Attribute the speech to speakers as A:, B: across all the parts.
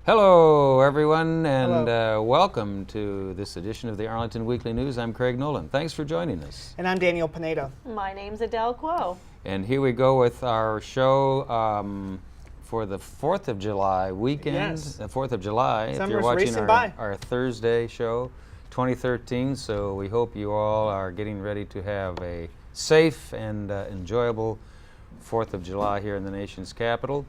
A: Hello, everyone, and
B: Hello.
A: welcome to this edition of the Arlington Weekly News. I'm Craig Nolan. Thanks for joining us.
B: And I'm Daniel Pineda.
C: My name's Adele Quo.
A: And here we go with our show for the 4th of July weekend.
B: Yes.
A: The 4th of July, if
B: Summer's
A: you're watching
B: racing by.
A: our Thursday show, 2013. So we hope you all are getting ready to have a safe and enjoyable 4th of July here in the nation's capital.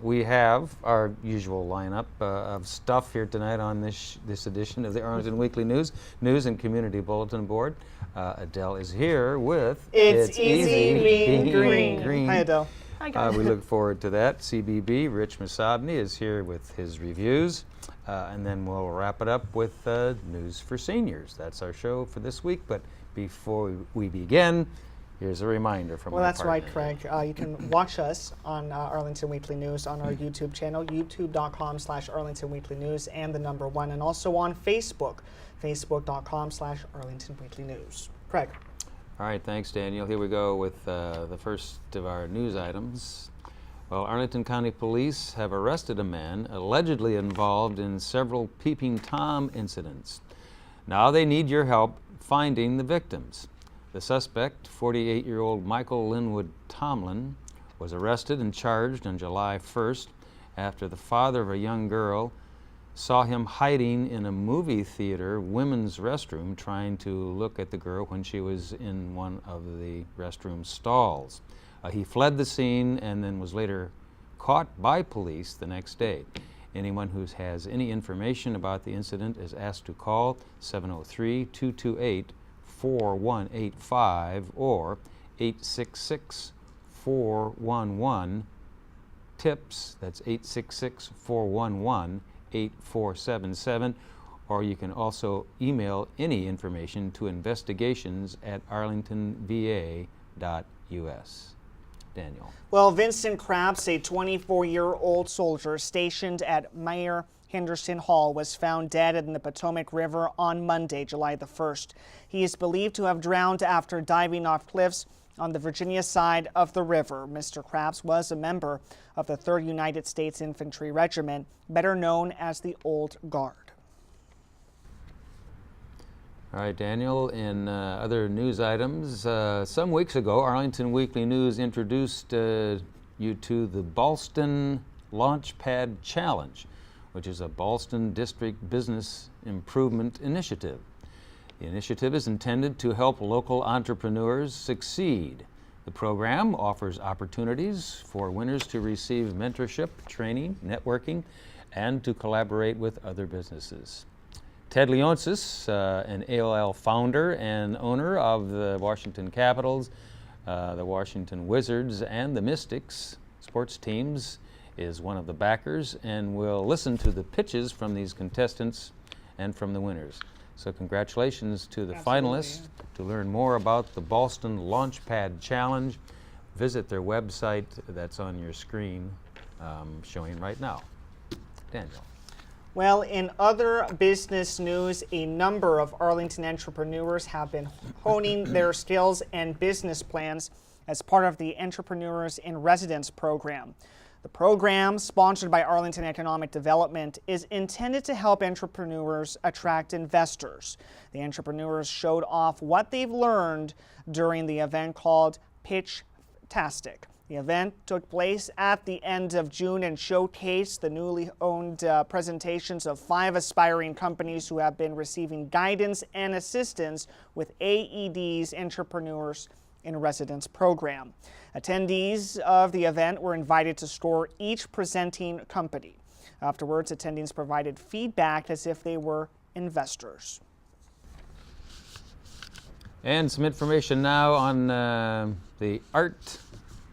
A: We have our usual lineup of stuff here tonight on this edition of the Arlington Weekly News and Community Bulletin Board. Adele is here with
B: It's Easy Being Green. Hi, Adele.
C: Hi, guys.
A: We look forward to that. CBB, Rich Masabny, is here with his reviews. And then we'll wrap it up with News for Seniors. That's our show for this week. But before we begin, here's a reminder from
B: Well,
A: our
B: that's right,
A: partner.
B: Craig. You can watch us on Arlington Weekly News on our YouTube channel, youtube.com/Arlington Weekly News and the number 1, and also on Facebook, facebook.com/Arlington Weekly News. Craig.
A: All right, thanks, Daniel. Here we go with the first of our news items. Well, Arlington County Police have arrested a man allegedly involved in several Peeping Tom incidents. Now they need your help finding the victims. The suspect, 48-year-old Michael Linwood Tomlin, was arrested and charged on July 1st after the father of a young girl saw him hiding in a movie theater women's restroom trying to look at the girl when she was in one of the restroom stalls. He fled the scene and then was later caught by police the next day. Anyone who has any information about the incident is asked to call 703-228-4185 or 866-411-TIPS. That's 866-411-8477. Or you can also email any information to investigations@arlingtonva.us. Daniel.
B: Well, Vincent Krabs, a 24-year-old soldier stationed at Mayor Henderson Hall, was found dead in the Potomac River on Monday, July the 1st. He is believed to have drowned after diving off cliffs on the Virginia side of the river. Mr. Krabs was a member of the 3rd United States Infantry Regiment, better known as the Old Guard.
A: All right, Daniel, in other news items, some weeks ago, Arlington Weekly News introduced you to the Ballston Launchpad Challenge, which is a Ballston District Business Improvement Initiative. The initiative is intended to help local entrepreneurs succeed. The program offers opportunities for winners to receive mentorship, training, networking, and to collaborate with other businesses. Ted Leonsis, an AOL founder and owner of the Washington Capitals, the Washington Wizards, and the Mystics sports teams, is one of the backers, and we'll listen to the pitches from these contestants and from the winners. So congratulations to the finalists.
B: Yeah.
A: To learn more about the Ballston Launchpad Challenge, visit their website that's on your screen showing right now. Daniel.
B: Well, in other business news, a number of Arlington entrepreneurs have been honing their skills and business plans as part of the Entrepreneurs in Residence program. The program, sponsored by Arlington Economic Development, is intended to help entrepreneurs attract investors. The entrepreneurs showed off what they've learned during the event called Pitch-tastic. The event took place at the end of June and showcased the newly owned presentations of 5 aspiring companies who have been receiving guidance and assistance with AED's Entrepreneurs in Residence program. Attendees of the event were invited to score each presenting company. Afterwards, attendees provided feedback as if they were investors.
A: And some information now on the art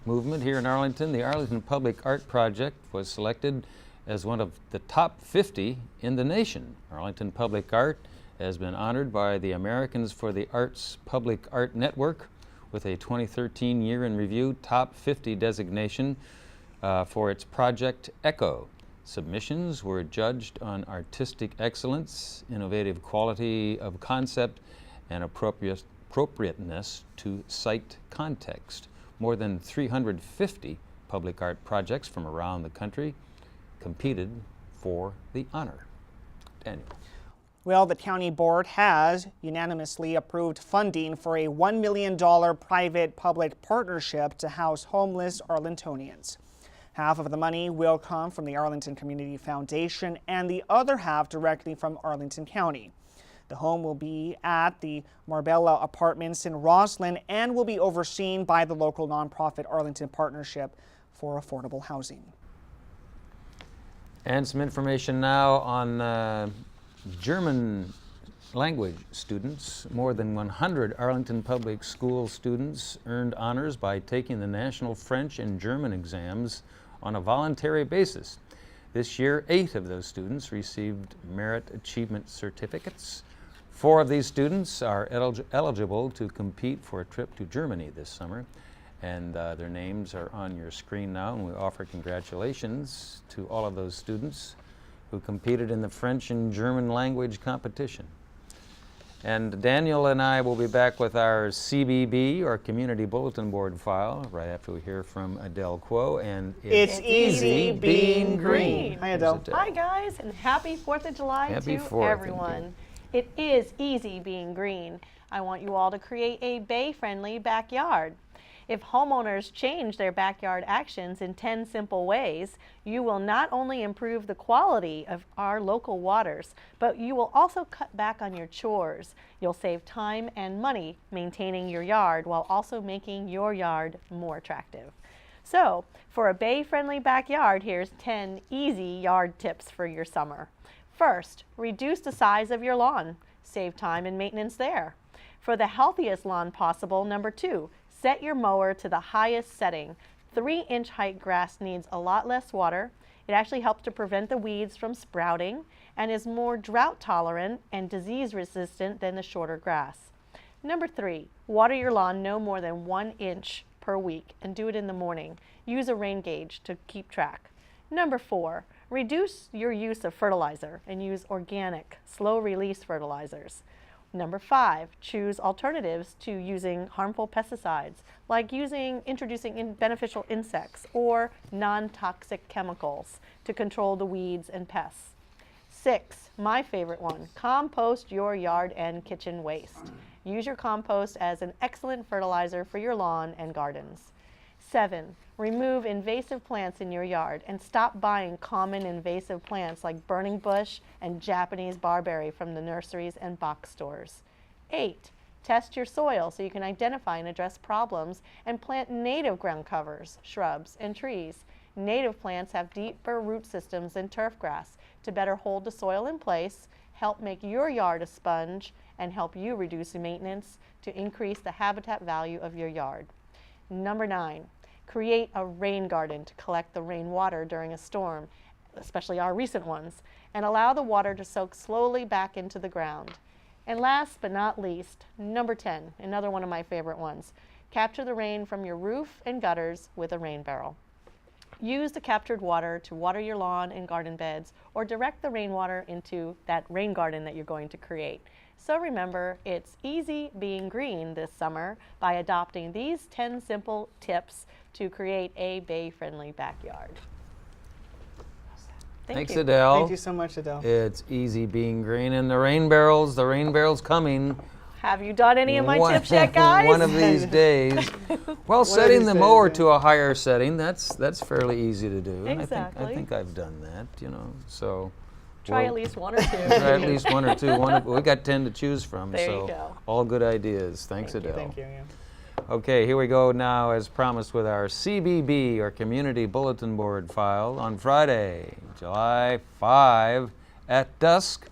A: movement here in Arlington. The Arlington Public Art Project was selected as one of the top 50 in the nation. Arlington Public Art has been honored by the Americans for the Arts Public Art Network with a 2013 Year in Review Top 50 designation for its project Echo. Submissions were judged on artistic excellence, innovative quality of concept, and appropriateness to site context. More than 350 public art projects from around the country competed for the honor. Daniel.
B: Well, the county board has unanimously approved funding for a $1 million private-public partnership to house homeless Arlingtonians. Half of the money will come from the Arlington Community Foundation and the other half directly from Arlington County. The home will be at the Marbella Apartments in Roslyn and will be overseen by the local nonprofit Arlington Partnership for Affordable Housing.
A: And some information now on German language students. More than 100 Arlington Public School students earned honors by taking the national French and German exams on a voluntary basis. This year, 8 of those students received Merit Achievement Certificates. 4 of these students are eligible to compete for a trip to Germany this summer, and their names are on your screen now, and we offer congratulations to all of those students who competed in the French and German language competition. And Daniel and I will be back with our CBB, or Community Bulletin Board file, right after we hear from Adele Quo. And
B: It's easy being green. Hi, Adele.
C: Hi, guys, and happy 4th of July
A: Happy
C: to
A: 4th,
C: everyone. It is easy being green. I want you all to create a bay-friendly backyard. If homeowners change their backyard actions in 10 simple ways, you will not only improve the quality of our local waters, but you will also cut back on your chores. You'll save time and money maintaining your yard while also making your yard more attractive. So, for a bay-friendly backyard, here's 10 easy yard tips for your summer. First, reduce the size of your lawn. Save time and maintenance there. For the healthiest lawn possible, number 2, set your mower to the highest setting. 3-inch height grass needs a lot less water. It actually helps to prevent the weeds from sprouting and is more drought tolerant and disease resistant than the shorter grass. Number 3, water your lawn no more than 1 inch per week and do it in the morning. Use a rain gauge to keep track. Number 4, reduce your use of fertilizer and use organic, slow-release fertilizers. Number 5, choose alternatives to using harmful pesticides, like introducing beneficial insects or non-toxic chemicals to control the weeds and pests. 6, my favorite one, compost your yard and kitchen waste. Use your compost as an excellent fertilizer for your lawn and gardens. 7, remove invasive plants in your yard and stop buying common invasive plants like burning bush and Japanese barberry from the nurseries and box stores. 8, test your soil so you can identify and address problems and plant native ground covers, shrubs, and trees. Native plants have deeper root systems than turf grass to better hold the soil in place, help make your yard a sponge, and help you reduce maintenance to increase the habitat value of your yard. Number 9, create a rain garden to collect the rainwater during a storm, especially our recent ones, and allow the water to soak slowly back into the ground. And last but not least, number 10, another one of my favorite ones, capture the rain from your roof and gutters with a rain barrel. Use the captured water to water your lawn and garden beds or direct the rainwater into that rain garden that you're going to create. So remember, it's easy being green this summer by adopting these 10 simple tips to create a bay-friendly backyard.
A: Thanks,
C: you.
A: Adele.
B: Thank you so much, Adele.
A: It's easy being green. And the rain barrel's coming.
C: Have you done any of my
A: One-
C: tips yet, guys?
A: One of these days. Well, setting
B: these
A: the
B: days,
A: mower
B: yeah.
A: to a higher setting, that's fairly easy to do. And I
C: Exactly.
A: think I've done that, so.
C: Try
A: we'll-
C: at least one or two.
A: Try at least one or two. We got 10 to choose from,
C: There you
A: so
C: go.
A: all good ideas. Thanks, Adele.
B: Thank you. Yeah.
A: Okay, here we go now, as promised, with our CBB, or Community Bulletin Board file, on Friday, July 5 at dusk,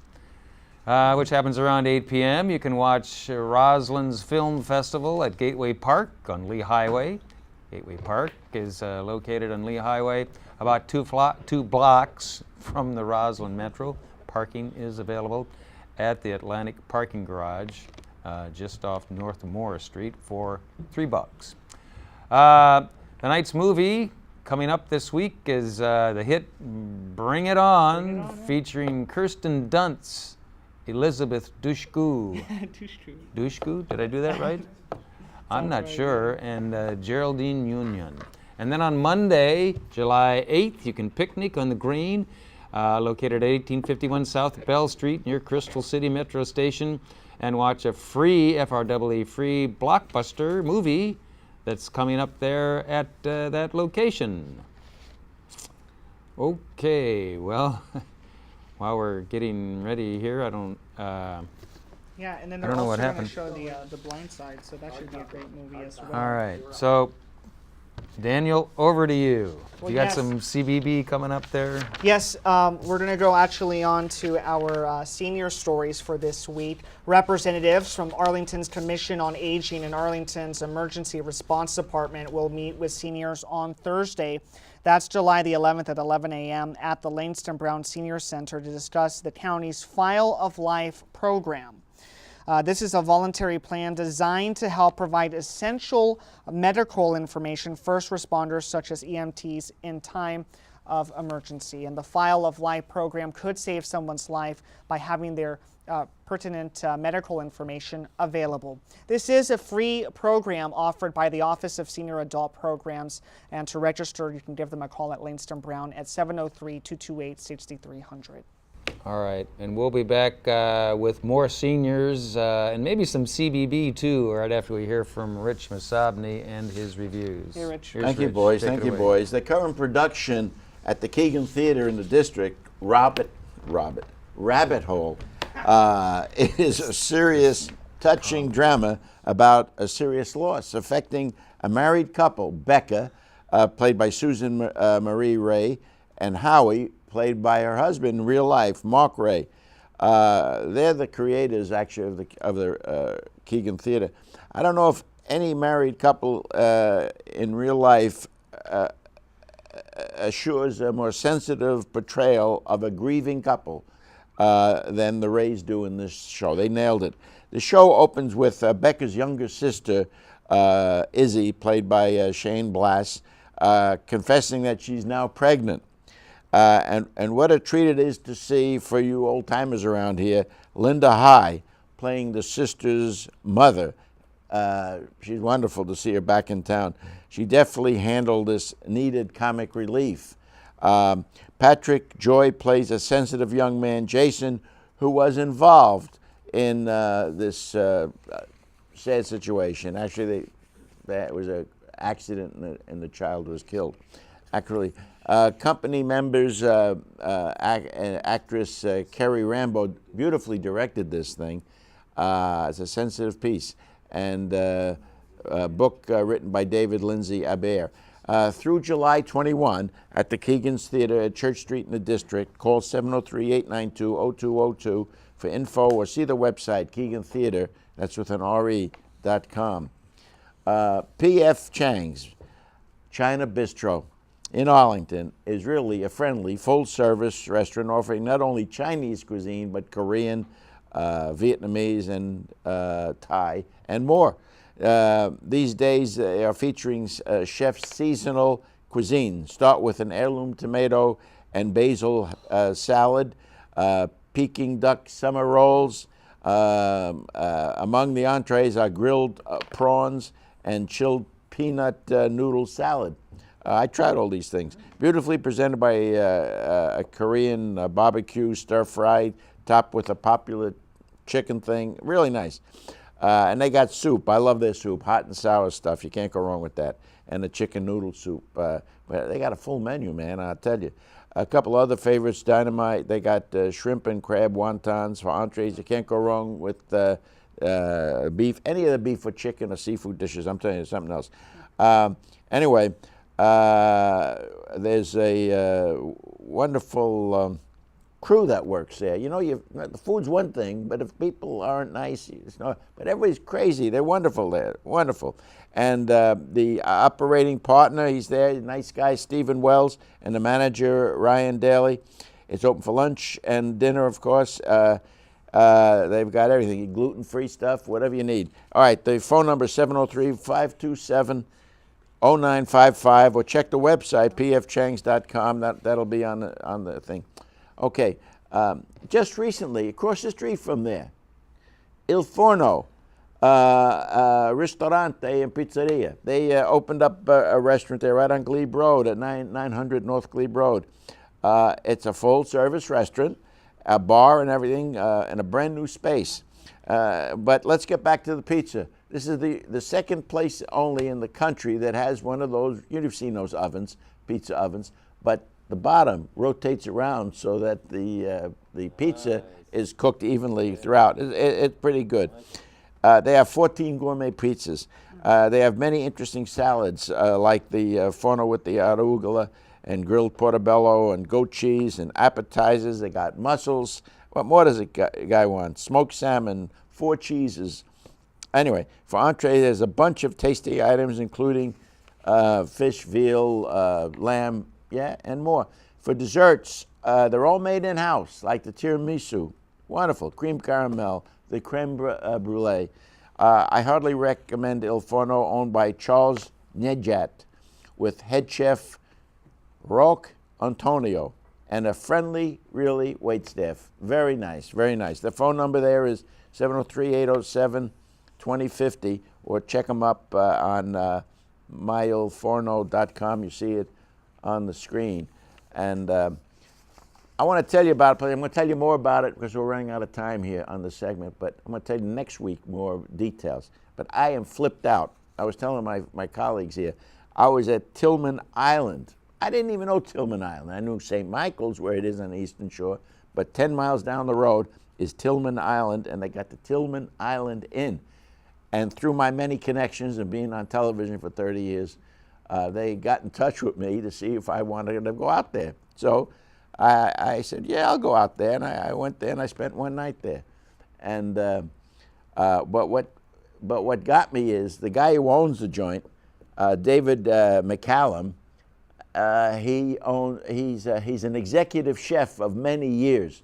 A: which happens around 8 p.m. You can watch Roslyn's Film Festival at Gateway Park on Lee Highway. Gateway Park is located on Lee Highway, about two blocks from the Roslyn Metro. Parking is available at the Atlantic Parking Garage, just off North Moore Street, for $3. Tonight's movie coming up this week is the hit Bring It On, featuring Kirsten Dunst, Elizabeth Dushku. Dushku? Did I do that right? I'm not sure. And Geraldine Union. And then on Monday, July 8th, you can picnic on the green located at 1851 South Bell Street near Crystal City Metro Station, and watch a free, FREE free blockbuster movie that's coming up there at that location. Okay, well, while we're getting ready here, I don't.
B: Yeah, and then
A: I
B: they're
A: don't know
B: also
A: what
B: going to
A: happened.
B: show the Blind Side, so that should be a great movie as well.
A: All right, so Daniel, over to you.
B: Well,
A: You got
B: yes.
A: some CBB coming up there?
B: Yes, we're going to go actually on to our senior stories for this week. Representatives from Arlington's Commission on Aging and Arlington's Emergency Response Department will meet with seniors on Thursday. That's July the 11th at 11 a.m. at the Langston Brown Senior Center to discuss the county's File of Life program. This is a voluntary plan designed to help provide essential medical information first responders such as EMTs in time of emergency. And the File of Life program could save someone's life by having their pertinent medical information available. This is a free program offered by the Office of Senior Adult Programs, and to register you can give them a call at Langston Brown at 703-228-6300.
A: All right, and we'll be back with more seniors and maybe some CBB too, right after we hear from Rich Masabny and his reviews.
B: Hey, Rich.
A: Here's
D: Thank you,
A: Rich.
D: boys.
A: Take
D: Thank
A: it
D: you,
A: away.
D: boys. The current production at the Keegan Theater in the district, Rabbit Hole, it is a serious, touching drama about a serious loss affecting a married couple, Becca, played by Susan Marie Ray, and Howie, played by her husband in real life, Mark Ray. They're the creators, actually, of the Keegan Theater. I don't know if any married couple in real life assures a more sensitive portrayal of a grieving couple than the Rays do in this show. They nailed it. The show opens with Becca's younger sister, Izzy, played by Shane Blass, confessing that she's now pregnant. And what a treat it is to see, for you old-timers around here, Linda High playing the sister's mother. She's wonderful to see her back in town. She definitely handled this needed comic relief. Patrick Joy plays a sensitive young man, Jason, who was involved in this sad situation. Actually, there was an accident and the child was killed. Actually, company members, actress Kerry Rambo beautifully directed this thing. It's a sensitive piece. And a book written by David Lindsay Aber. Through July 21 at the Keegan's Theater at Church Street in the district. Call 703-892-0202 for info, or see the website, Keegan Theater, that's with an RE.com. P.F. Chang's China Bistro in Arlington is really a friendly, full-service restaurant offering not only Chinese cuisine, but Korean, Vietnamese, and Thai, and more. These days, they are featuring chef's seasonal cuisine. Start with an heirloom tomato and basil salad, Peking duck summer rolls. Among the entrees are grilled prawns and chilled peanut noodle salad. I tried all these things. Beautifully presented by a Korean barbecue stir-fried, topped with a popular chicken thing. Really nice. And they got soup. I love their soup. Hot and sour stuff. You can't go wrong with that. And the chicken noodle soup. But they got a full menu, man, I'll tell you. A couple other favorites, Dynamite. They got shrimp and crab wontons for entrees. You can't go wrong with beef. Any of the beef or chicken or seafood dishes. I'm telling you, something else. Anyway, there's a wonderful crew that works there. You know, the food's one thing, but if people aren't nice, but everybody's crazy. They're wonderful there, wonderful. And the operating partner, he's there, nice guy, Stephen Wells, and the manager, Ryan Daly. It's open for lunch and dinner, of course. They've got everything, gluten-free stuff, whatever you need. All right, the phone number is 703-527-0955, or check the website, pfchangs.com. That'll be on the thing. Okay, just recently, across the street from there, Il Forno, Ristorante and Pizzeria. They opened up a restaurant there right on Glebe Road at 900 North Glebe Road. It's a full-service restaurant, a bar and everything, in a brand new space. But let's get back to the pizza. This is the second place only in the country that has one of those, you've seen those ovens, pizza ovens, but the bottom rotates around so that the pizza is cooked evenly throughout. It's pretty good. They have 14 gourmet pizzas. They have many interesting salads, like the forno with the arugula and grilled portobello and goat cheese and appetizers. They got mussels. What more does a guy want? Smoked salmon, 4 cheeses. Anyway, for entree, there's a bunch of tasty items, including fish, veal, lamb, and more. For desserts, they're all made in-house, like the tiramisu. Wonderful. Cream caramel, the creme brulee. I heartily recommend Il Forno, owned by Charles Nejat, with head chef Roque Antonio, and a friendly, really, waitstaff. Very nice, very nice. The phone number there is 703-807-2050, or check them up on myilforno.com. You see it on the screen. And I want to tell you about it, but I'm going to tell you more about it because we're running out of time here on the segment, but I'm going to tell you next week more details. But I am flipped out. I was telling my colleagues here, I was at Tillman Island. I didn't even know Tillman Island. I knew St. Michael's, where it is on the Eastern Shore, but 10 miles down the road is Tillman Island, and they got the Tillman Island Inn. And through my many connections and being on television for 30 years, they got in touch with me to see if I wanted to go out there. So I said, yeah, I'll go out there. And I went there and I spent one night there. And but what got me is the guy who owns the joint, David McCallum. He's an executive chef of many years,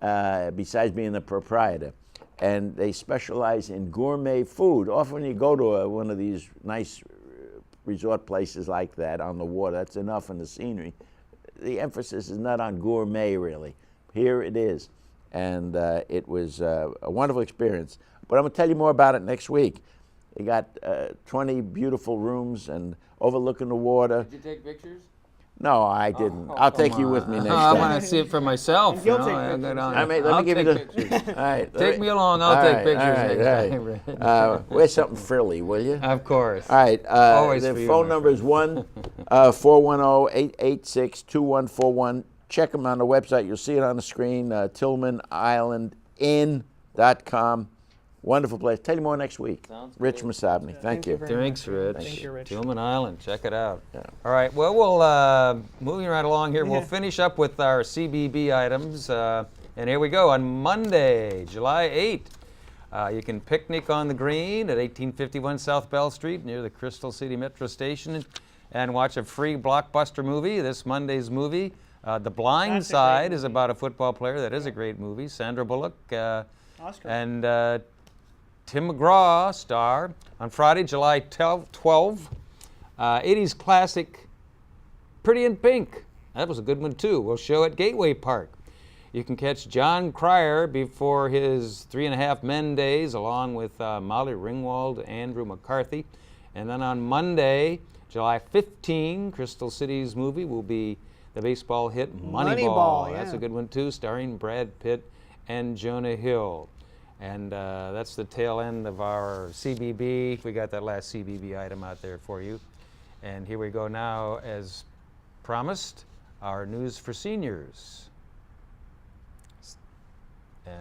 D: besides being the proprietor. And they specialize in gourmet food. Often when you go to one of these nice resort places like that on the water, that's enough in the scenery. The emphasis is not on gourmet, really. Here it is. And it was a wonderful experience. But I'm going to tell you more about it next week. They got 20 beautiful rooms and overlooking the water.
A: Did you take pictures?
D: No, I didn't. I'll take you with me next
A: I
D: time.
A: want to see it for myself.
B: You'll
A: you know?
B: take pictures.
D: Let me give you the
A: pictures.
D: All right,
A: Take me along. I'll take pictures next time.
D: Wear something frilly, will you?
A: Of course.
D: All right.
A: Always
D: the
A: for you,
D: phone
A: my
D: number is 1-410-886-2141. Check them on the website. You'll see it on the screen. TillmanIslandInn.com. Wonderful place. Tell you more next week.
A: Sounds
D: Rich
A: good.
D: Masabny. Thank you.
B: very
A: Thanks, Rich.
B: Thank you, Rich.
A: Tillman Island. Check it out.
D: Yeah.
A: All right. Well, we'll moving right along here. We'll finish up with our CBB items. And here we go. On Monday, July 8th, you can picnic on the green at 1851 South Bell Street near the Crystal City Metro Station and watch a free blockbuster movie. This Monday's movie, The Blind
B: That's a great
A: Side, is
B: movie.
A: about a football player. That is a great movie. Sandra Bullock.
B: Oscar.
A: And Tim McGraw star. On Friday, July 12, 80s classic Pretty in Pink. That was a good one too. We'll show at Gateway Park. You can catch John Cryer before his 3.5 Men days, along with Molly Ringwald, Andrew McCarthy. And then on Monday, July 15, Crystal City's movie will be the baseball hit Moneyball. That's
B: yeah.
A: a good one too, starring Brad Pitt and Jonah Hill. And that's the tail end of our CBB. We got that last CBB item out there for you. And here we go now, as promised, our news for seniors.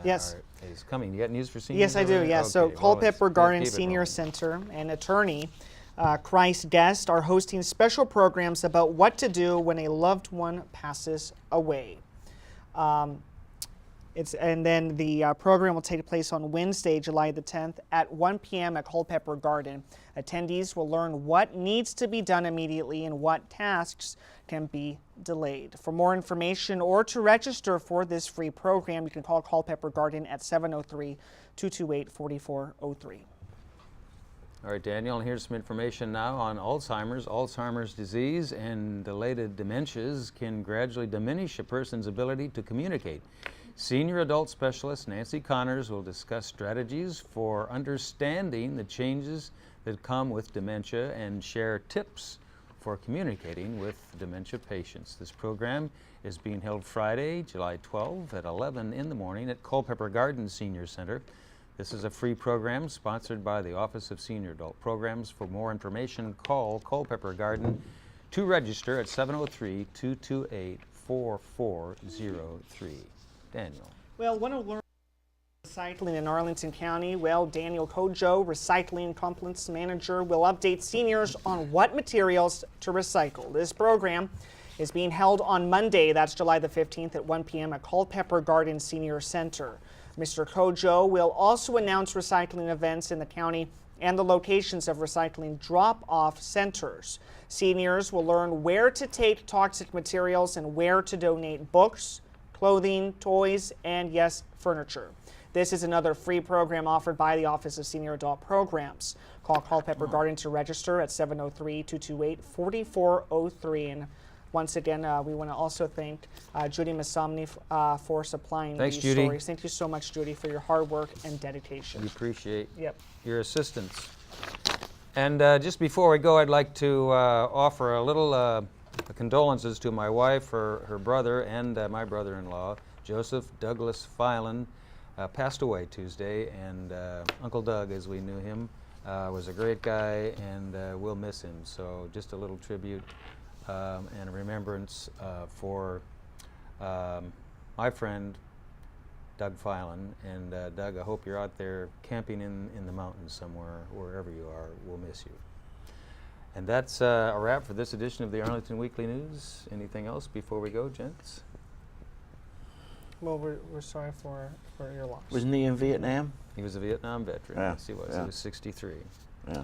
B: Yes.
A: Is coming. You got news for seniors?
B: Yes, I do.
A: already?
B: Yes. So
A: Okay, well,
B: Culpeper
A: let's
B: Garden
A: keep it
B: Senior
A: rolling.
B: Center and attorney Christ Guest are hosting special programs about what to do when a loved one passes away. And then the program will take place on Wednesday, July the 10th at 1 p.m. at Culpeper Garden. Attendees will learn what needs to be done immediately and what tasks can be delayed. For more information or to register for this free program, you can call Culpeper Garden at 703-228-4403.
A: All right, Daniel, and here's some information now on Alzheimer's. Alzheimer's disease and related dementias can gradually diminish a person's ability to communicate. Senior adult specialist Nancy Connors will discuss strategies for understanding the changes that come with dementia and share tips for communicating with dementia patients. This program is being held Friday, July 12 at 11 in the morning at Culpeper Gardens Senior Center. This is a free program sponsored by the Office of Senior Adult Programs. For more information, call Culpeper Garden to register at 703-228-4403. Daniel.
B: Well, want to learn recycling in Arlington County? Well, Daniel Kojo, Recycling Compliance Manager, will update seniors on what materials to recycle. This program is being held on Monday, that's July the 15th at 1 p.m. at Culpeper Garden Senior Center. Mr. Kojo will also announce recycling events in the county and the locations of recycling drop-off centers. Seniors will learn where to take toxic materials and where to donate books, clothing, toys, and yes, furniture. This is another free program offered by the Office of Senior Adult Programs. Call Culpeper Garden to register at 703-228-4403. And once again, we want to also thank Judy Masomny for supplying
A: Thanks,
B: these
A: Judy.
B: stories. Thank you so much, Judy, for your hard work and dedication.
A: We appreciate
B: Yep.
A: your assistance. And just before we go, I'd like to offer a little condolences to my wife, her brother, and my brother-in-law, Joseph Douglas Filan, passed away Tuesday. And Uncle Doug, as we knew him, was a great guy, and we'll miss him. So just a little tribute and a remembrance for my friend, Doug Filan. And Doug, I hope you're out there camping in the mountains somewhere, wherever you are. We'll miss you. And that's a wrap for this edition of the Arlington Weekly News. Anything else before we go, gents?
B: Well, we're sorry for your loss.
D: Wasn't he in Vietnam?
A: He was a Vietnam veteran.
D: Yeah,
A: Yes, he was.
D: yeah.
A: He was 63.
D: Yeah.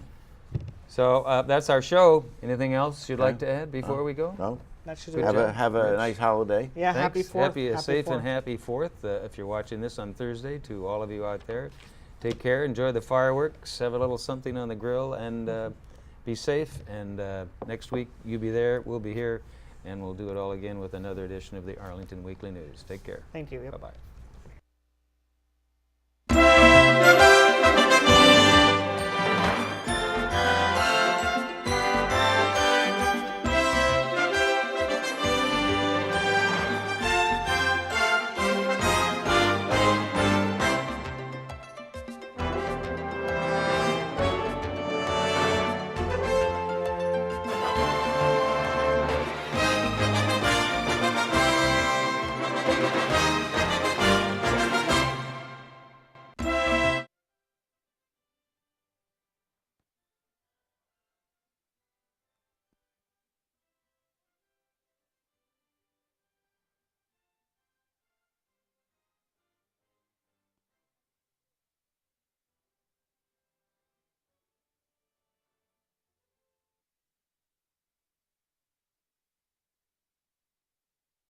A: So that's our show. Anything else you'd like to add before we go?
D: No?
B: That should
A: Good
B: do it.
A: job.
D: Have a nice holiday.
B: Yeah, happy
A: Thanks.
B: 4th.
A: Happy, safe
B: 4th.
A: and happy 4th. If you're watching this on Thursday, to all of you out there, take care, enjoy the fireworks, have a little something on the grill, and be safe. And next week, you be there, we'll be here, and we'll do it all again with another edition of the Arlington Weekly News. Take care.
B: Thank you. Yep.
A: Bye-bye.